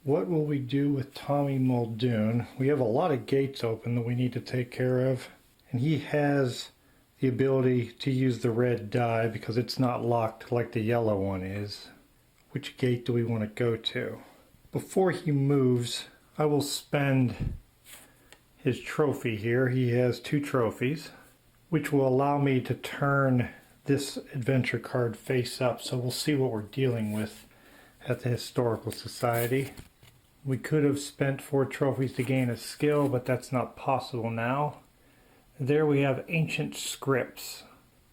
What will we do with Tommy Muldoon? We have a lot of gates open that we need to take care of, and he has the ability to use the red die because it's not locked like the yellow one is. Which gate do we want to go to? Before he moves, I will spend his trophy here. He has 2 trophies, which will allow me to turn this adventure card face up, so we'll see what we're dealing with at the Historical Society. We could have spent 4 trophies to gain a skill, but that's not possible now. There we have ancient scripts.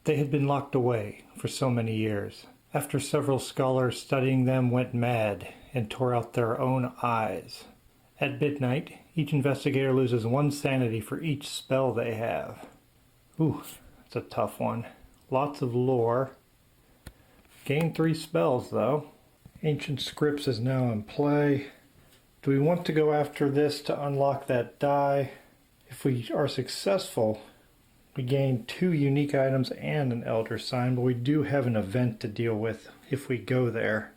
They had been locked away for so many years. After several scholars studying them went mad and tore out their own eyes. At midnight, each investigator loses 1 sanity for each spell they have. Ooh, that's a tough one. Lots of lore. Gain 3 spells though. Ancient scripts is now in play. Do we want to go after this to unlock that die? If we are successful, we gain 2 unique items and an elder sign, but we do have an event to deal with if we go there.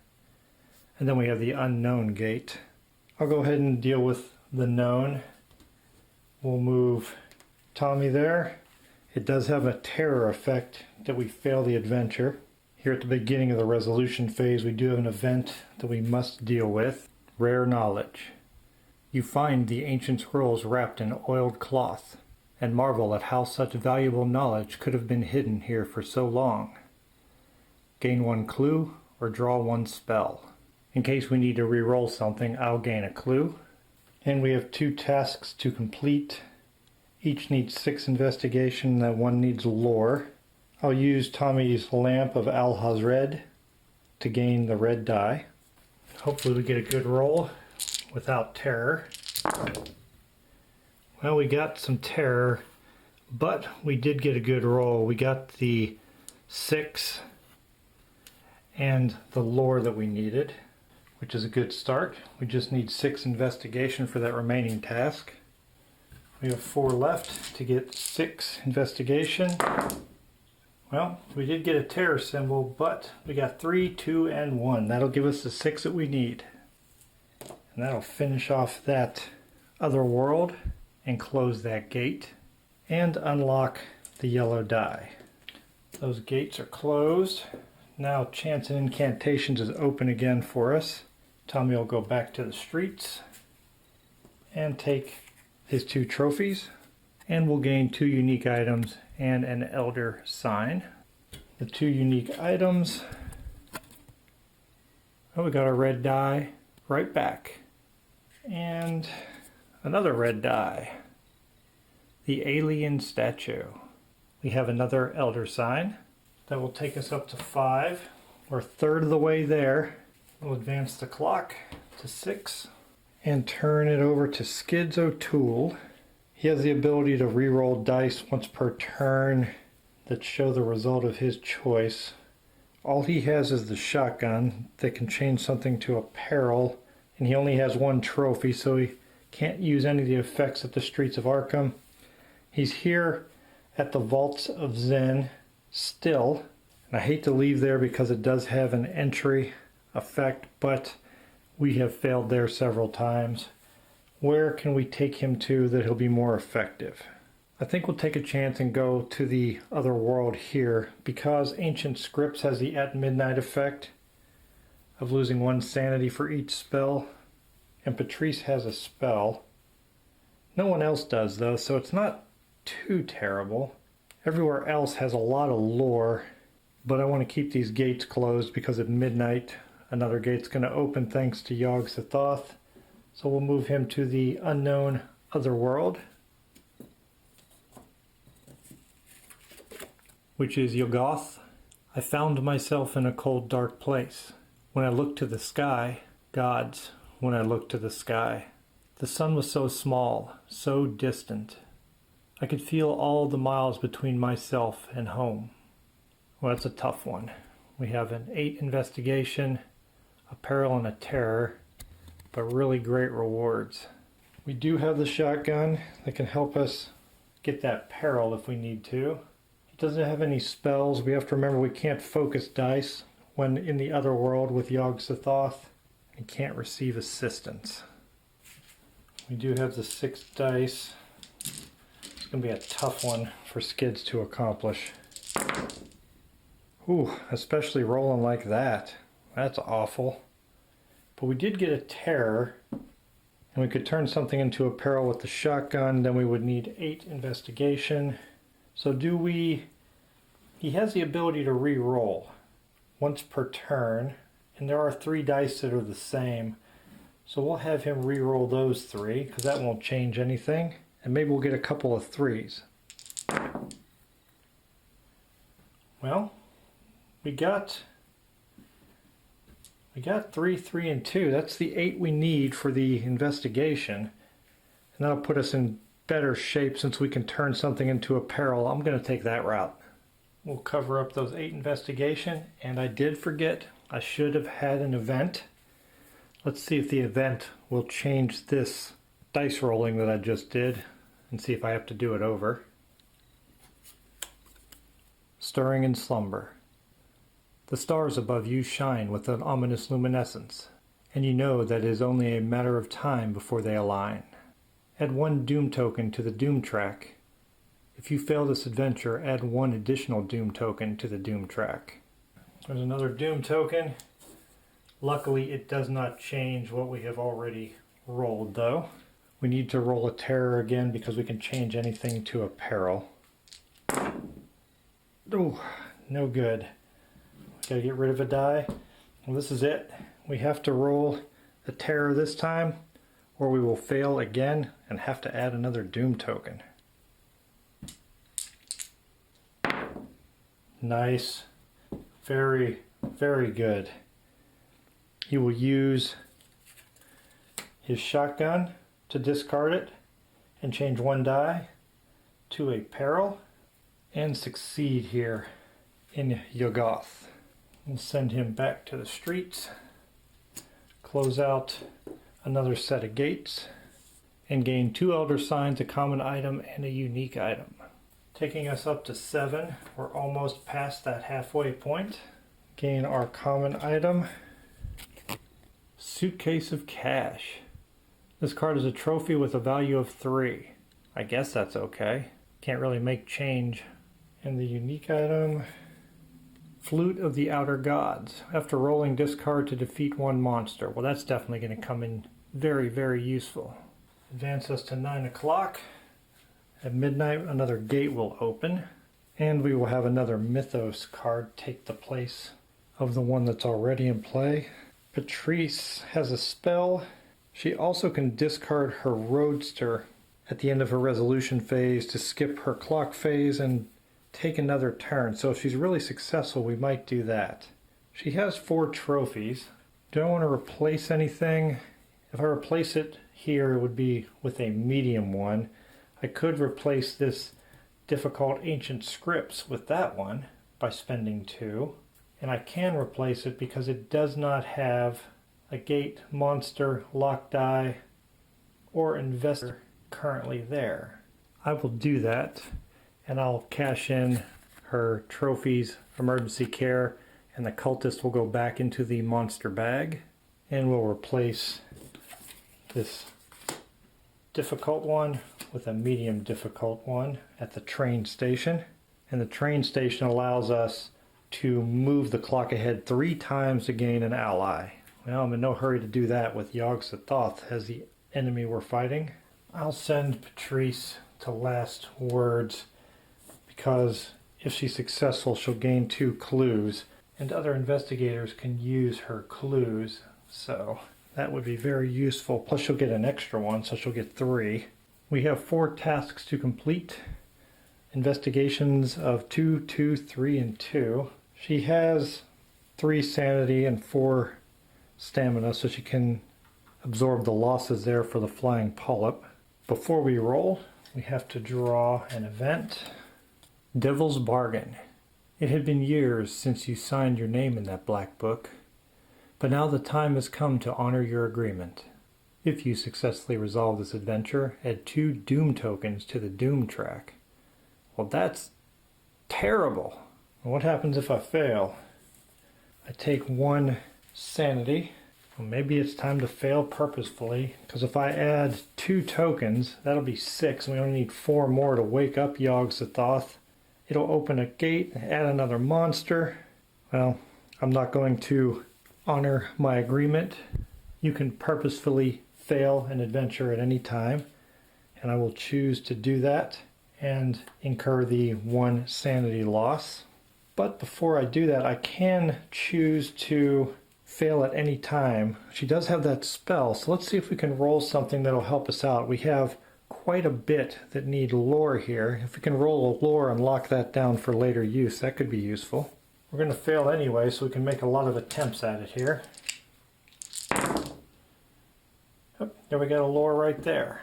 And then we have the unknown gate. I'll go ahead and deal with the known. We'll move Tommy there. It does have a terror effect that we fail the adventure. Here at the beginning of the resolution phase, we do have an event that we must deal with. Rare knowledge. You find the ancient scrolls wrapped in oiled cloth, and marvel at how such valuable knowledge could have been hidden here for so long. Gain 1 clue or draw 1 spell. In case we need to re-roll something, I'll gain a clue. And we have 2 tasks to complete. Each needs 6 investigation, that one needs lore. I'll use Tommy's Lamp of Al-Hazred to gain the red die. Hopefully we get a good roll without terror. Well, we got some terror, but we did get a good roll. We got the 6 and the lore that we needed, which is a good start. We just need 6 investigation for that remaining task. We have 4 left to get 6 investigation. Well, we did get a terror symbol, but we got 3, 2, and 1. That'll give us the 6 that we need. And that'll finish off that other world and close that gate and unlock the yellow die. Those gates are closed. Now Chance and Incantations is open again for us. Tommy will go back to the streets and take his 2 trophies, and we'll gain 2 unique items and an elder sign. The 2 unique items. Oh, we got a red die right back. And another red die. The alien statue. We have another elder sign. That will take us up to 5. We're a third of the way there. We'll advance the clock to 6 and turn it over to Skids O'Toole. He has the ability to re-roll dice once per turn that show the result of his choice. All he has is the shotgun that can change something to a peril, and he only has 1 trophy, so he can't use any of the effects at the streets of Arkham. He's here at the Vaults of Zen still, and I hate to leave there because it does have an entry effect, but we have failed there several times. Where can we take him to that he'll be more effective? I think we'll take a chance and go to the other world here, because Ancient Scripts has the at midnight effect of losing 1 sanity for each spell, and Patrice has a spell. No one else does though, so it's not too terrible. Everywhere else has a lot of lore, but I want to keep these gates closed because at midnight another gate's going to open thanks to Yogg-Sothoth. So we'll move him to the unknown other world, which is Yoggoth. I found myself in a cold, dark place. When I looked to the sky, gods, when I looked to the sky. The sun was so small, so distant. I could feel all the miles between myself and home. Well, that's a tough one. We have an 8 investigation, a peril, and a terror, but really great rewards. We do have the shotgun that can help us get that peril if we need to. It doesn't have any spells. We have to remember we can't focus dice when in the other world with Yogg-Sothoth. He can't receive assistance. We do have the 6 dice. It's going to be a tough one for Skids to accomplish. Ooh, especially rolling like that. That's awful. But we did get a terror, and we could turn something into a peril with the shotgun. Then we would need 8 investigation. So do we... He has the ability to re-roll once per turn, and there are 3 dice that are the same. So we'll have him re-roll those 3, because that won't change anything. And maybe we'll get a couple of 3s. Well, we got 3, 3, and 2. That's the 8 we need for the investigation. And that'll put us in better shape since we can turn something into a peril. I'm going to take that route. We'll cover up those 8 investigation. And I did forget, I should have had an event. Let's see if the event will change this dice rolling that I just did and see if I have to do it over. Stirring in slumber. The stars above you shine with an ominous luminescence, and you know that it is only a matter of time before they align. Add 1 doom token to the doom track. If you fail this adventure, add 1 additional doom token to the doom track. There's another doom token. Luckily, it does not change what we have already rolled, though. We need to roll a terror again because we can change anything to a peril. Oh, no good. Gotta get rid of a die. Well, this is it. We have to roll a terror this time, or we will fail again and have to add another doom token. Nice. Very, very good. He will use his shotgun to discard it and change 1 die to a peril and succeed here in Yoggoth. We'll send him back to the streets, close out another set of gates, and gain 2 elder signs, a common item, and a unique item. Taking us up to 7, we're almost past that halfway point. Gain our common item, Suitcase of Cash. This card is a trophy with a value of 3. I guess that's okay. Can't really make change. And the unique item, Flute of the Outer Gods. After rolling, discard to defeat 1 monster. Well, that's definitely going to come in very, very useful. Advance us to 9 o'clock. At midnight, another gate will open. And we will have another Mythos card take the place of the one that's already in play. Patrice has a spell. She also can discard her Roadster at the end of her resolution phase to skip her clock phase and take another turn. So if she's really successful, we might do that. She has 4 trophies. Do I want to replace anything? If I replace it here, it would be with a medium one. I could replace this difficult ancient scripts with that one by spending 2. And I can replace it because it does not have a gate, monster, lock die, or investor currently there. I will do that, and I'll cash in her trophies, emergency care, and the cultist will go back into the monster bag, and we'll replace this difficult one with a medium difficult one at the train station. And the train station allows us to move the clock ahead 3 times to gain an ally. Well, I'm in no hurry to do that with Yogg-Sothoth as the enemy we're fighting. I'll send Patrice to Last Words because if she's successful, she'll gain 2 clues, and other investigators can use her clues, so that would be very useful. Plus she'll get an extra one, so she'll get 3. We have 4 tasks to complete. Investigations of 2, 2, 3, and 2. She has 3 sanity and 4 stamina, so she can absorb the losses there for the flying polyp. Before we roll, we have to draw an event. Devil's Bargain. It had been years since you signed your name in that black book, but now the time has come to honor your agreement. If you successfully resolve this adventure, add 2 doom tokens to the doom track. Well, that's terrible. What happens if I fail? I take 1 sanity, Well, maybe it's time to fail purposefully, because if I add 2 tokens, that'll be 6, and we only need 4 more to wake up Yogg-Sothoth. It'll open a gate and add another monster. Well, I'm not going to honor my agreement. You can purposefully fail an adventure at any time, and I will choose to do that and incur the 1 sanity loss. But before I do that, I can choose to fail at any time. She does have that spell, so let's see if we can roll something that'll help us out. We have quite a bit that need lore here. If we can roll a lore and lock that down for later use, that could be useful. We're going to fail anyway, so we can make a lot of attempts at it here. Oh, there we got a lore right there.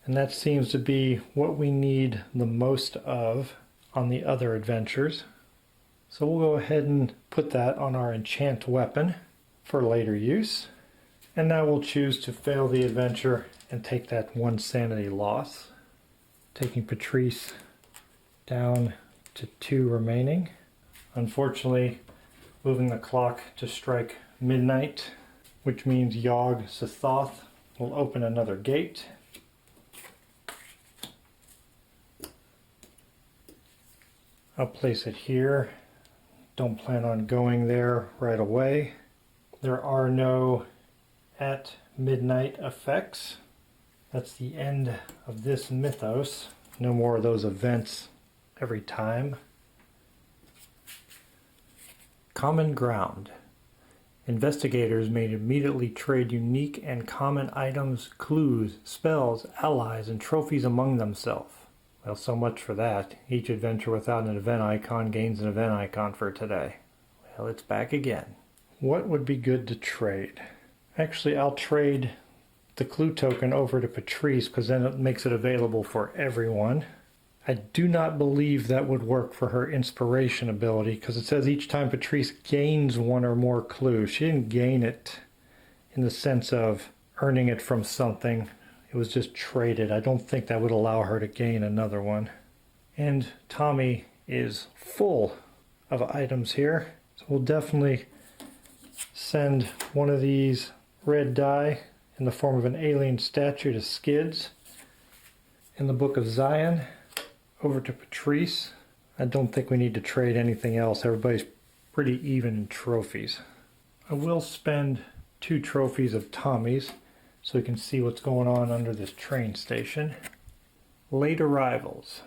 And that seems to be what we need the most of on the other adventures. So we'll go ahead and put that on our enchant weapon for later use. And now we'll choose to fail the adventure and take that 1 sanity loss. Taking Patrice down to 2 remaining. Unfortunately, moving the clock to strike midnight, which means Yogg-Sothoth will open another gate. I'll place it here. Don't plan on going there right away. There are no at midnight effects. That's the end of this mythos. No more of those events every time. Common ground. Investigators may immediately trade unique and common items, clues, spells, allies, and trophies among themselves. Well, so much for that. Each adventure without an event icon gains an event icon for today. Well, it's back again. What would be good to trade? Actually, I'll trade the clue token over to Patrice, because then it makes it available for everyone. I do not believe that would work for her inspiration ability, because it says each time Patrice gains 1 or more clues. She didn't gain it in the sense of earning it from something. It was just traded. I don't think that would allow her to gain another one. And Tommy is full of items here. So we'll definitely send one of these red die in the form of an alien statue to Skids in the Book of Zion over to Patrice. I don't think we need to trade anything else. Everybody's pretty even in trophies. I will spend 2 trophies of Tommy's so we can see what's going on under this train station. Late arrivals.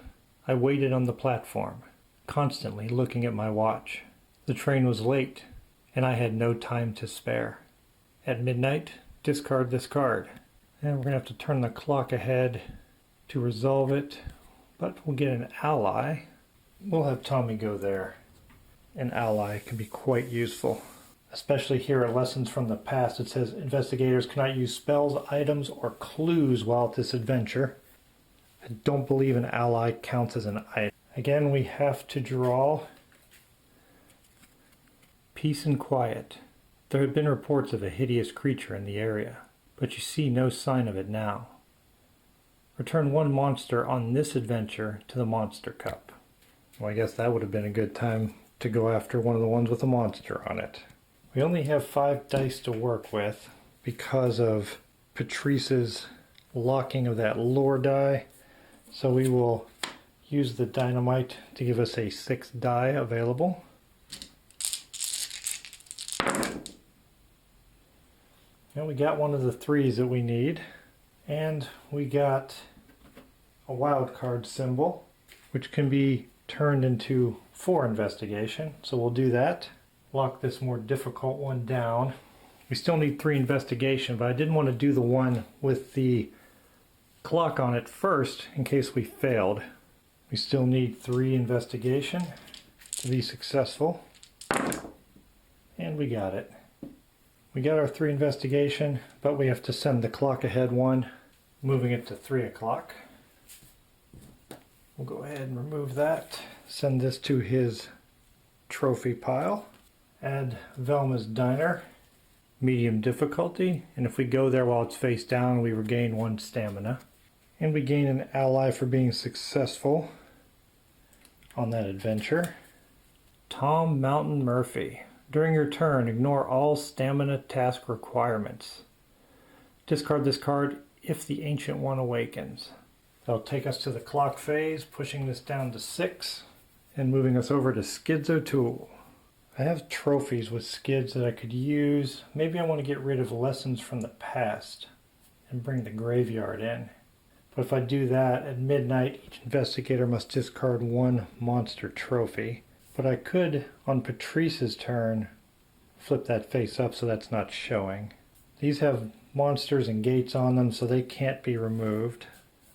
I waited on the platform, constantly looking at my watch. The train was late, and I had no time to spare. At midnight, discard this card. And we're going to have to turn the clock ahead to resolve it, but we'll get an ally. We'll have Tommy go there. An ally can be quite useful. Especially here at Lessons from the Past, it says investigators cannot use spells, items, or clues while at this adventure. I don't believe an ally counts as an item. Again, we have to draw Peace and Quiet. There have been reports of a hideous creature in the area, but you see no sign of it now. Return 1 monster on this adventure to the Monster Cup. Well, I guess that would have been a good time to go after one of the ones with a monster on it. We only have 5 dice to work with because of Patrice's locking of that lore die. So we will use the dynamite to give us a 6 die available. And we got one of the 3s that we need. And we got a wild card symbol, which can be turned into 4 investigation. So we'll do that. Lock this more difficult one down. We still need 3 investigation, but I didn't want to do the one with the clock on it first in case we failed. We still need 3 investigation to be successful. And we got it. We got our 3 investigation, but we have to send the clock ahead one, moving it to 3 o'clock. We'll go ahead and remove that. Send this to his trophy pile. Add Velma's Diner, medium difficulty, and if we go there while it's face down, we regain 1 stamina. And we gain an ally for being successful on that adventure. Tom Mountain Murphy. During your turn, ignore all stamina task requirements. Discard this card if the Ancient One awakens. That'll take us to the clock phase, pushing this down to 6 and moving us over to Skids O'Toole. I have trophies with Skids that I could use. Maybe I want to get rid of Lessons from the Past and bring the Graveyard in. But if I do that, at midnight, each investigator must discard 1 monster trophy. But I could, on Patrice's turn, flip that face up so that's not showing. These have monsters and gates on them, so they can't be removed.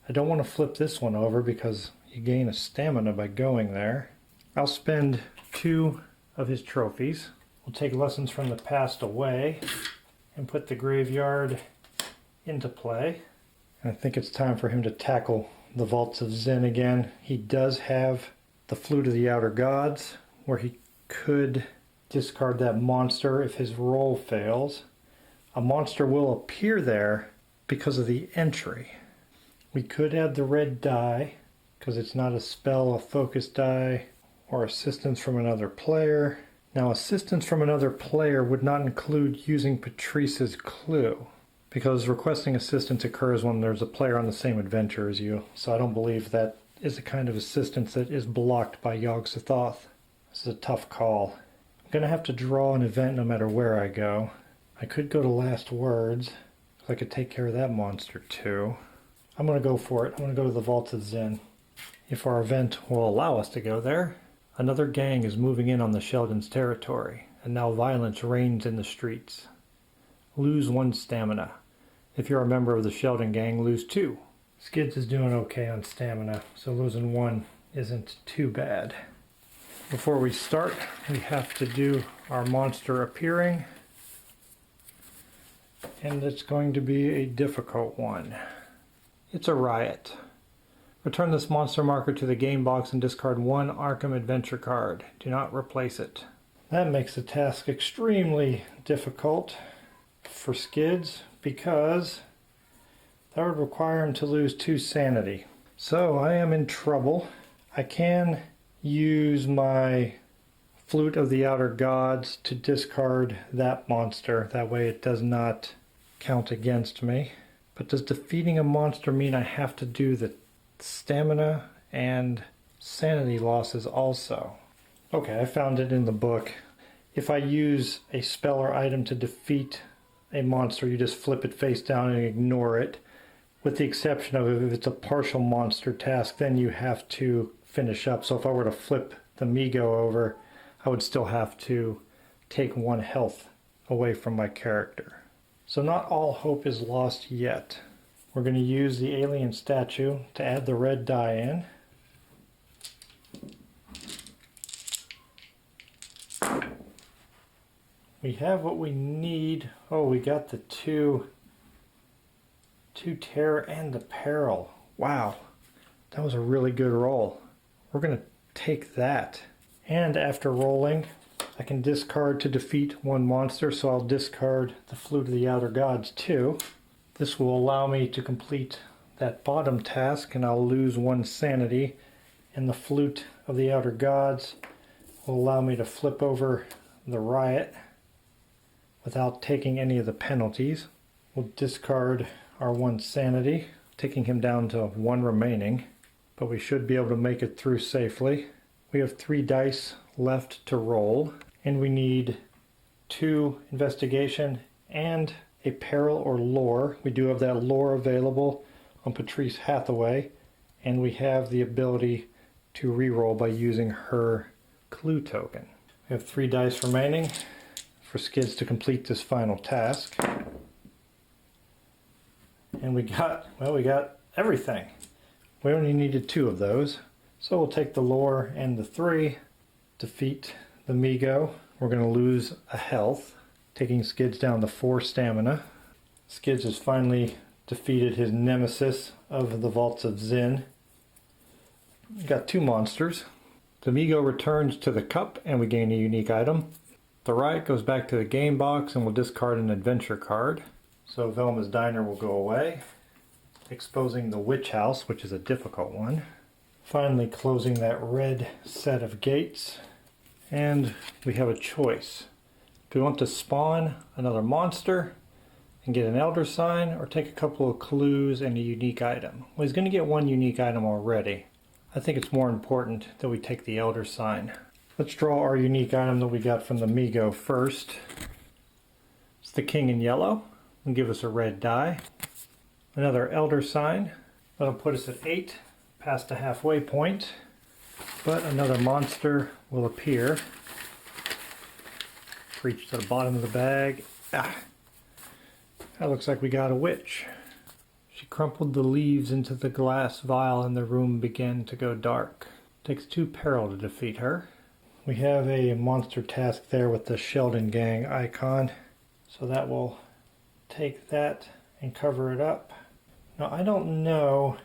I don't want to flip this one over because you gain a stamina by going there. I'll spend 2 of his trophies. We'll take Lessons from the Past away and put the Graveyard into play. And I think it's time for him to tackle the Vaults of Zin again. He does have the Flute of the Outer Gods, where he could discard that monster if his roll fails. A monster will appear there because of the entry. We could add the red die, because it's not a spell, a focus die, or assistance from another player. Now, assistance from another player would not include using Patrice's clue, because requesting assistance occurs when there's a player on the same adventure as you, so I don't believe that is the kind of assistance that is blocked by Yog-Sothoth. This is a tough call. I'm going to have to draw an event no matter where I go. I could go to Last Words, so I could take care of that monster too. I'm going to go for it. I'm going to go to the Vaults of Zin. If our event will allow us to go there. Another gang is moving in on the Sheldons' territory, and now violence reigns in the streets. Lose 1 stamina. If you're a member of the Sheldon gang, lose 2. Skids is doing okay on stamina, so losing 1 isn't too bad. Before we start, we have to do our monster appearing, and it's going to be a difficult one. It's a riot. Return this monster marker to the game box and discard 1 Arkham adventure card. Do not replace it. That makes the task extremely difficult for Skids because that would require him to lose 2 sanity. So I am in trouble. I can use my Flute of the Outer Gods to discard that monster. That way it does not count against me. But does defeating a monster mean I have to do the stamina and sanity losses also? Okay, I found it in the book. If I use a spell or item to defeat a monster, you just flip it face down and ignore it. With the exception of if it's a partial monster task, then you have to finish up. So if I were to flip the Migo over, I would still have to take 1 health away from my character. So not all hope is lost yet. We're going to use the alien statue to add the red die in. We have what we need. Oh, we got the two terror and the peril. Wow, that was a really good roll. We're going to take that. And after rolling, I can discard to defeat 1 monster, so I'll discard the Flute of the Outer Gods too. This will allow me to complete that bottom task, and I'll lose 1 sanity. And the Flute of the Outer Gods will allow me to flip over the riot without taking any of the penalties. We'll discard our 1 sanity, taking him down to 1 remaining, but we should be able to make it through safely. We have 3 dice left to roll, and we need 2 investigation and a peril or lore. We do have that lore available on Patrice Hathaway, and we have the ability to reroll by using her clue token. We have 3 dice remaining for Skids to complete this final task. And we got everything. We only needed 2 of those. So we'll take the lore and the 3, defeat the Migo. We're going to lose a health, taking Skids down to 4 stamina. Skids has finally defeated his nemesis of the Vaults of Zin. We got 2 monsters. The Migo returns to the cup and we gain a unique item. The riot goes back to the game box and we'll discard an adventure card. So Velma's Diner will go away, exposing the Witch House, which is a difficult one. Finally closing that red set of gates. And we have a choice. Do we want to spawn another monster and get an elder sign, or take a couple of clues and a unique item? Well, he's going to get one unique item already. I think it's more important that we take the elder sign. Let's draw our unique item that we got from the Migo first. It's the king in yellow, and give us a red die. Another elder sign. That'll put us at 8, past the halfway point. But another monster will appear. Reach to the bottom of the bag. Ah. That looks like we got a witch. She crumpled the leaves into the glass vial and the room began to go dark. Takes 2 peril to defeat her. We have a monster task there with the Sheldon Gang icon. So that will take that and cover it up. Now I don't know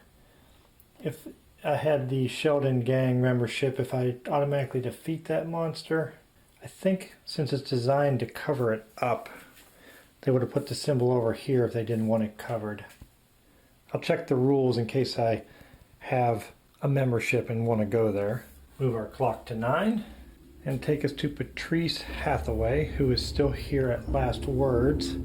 if I had the Sheldon Gang membership, if I automatically defeat that monster. I think since it's designed to cover it up, they would have put the symbol over here if they didn't want it covered. I'll check the rules in case I have a membership and want to go there. Move our clock to 9 and take us to Patrice Hathaway, who is still here at Last Words.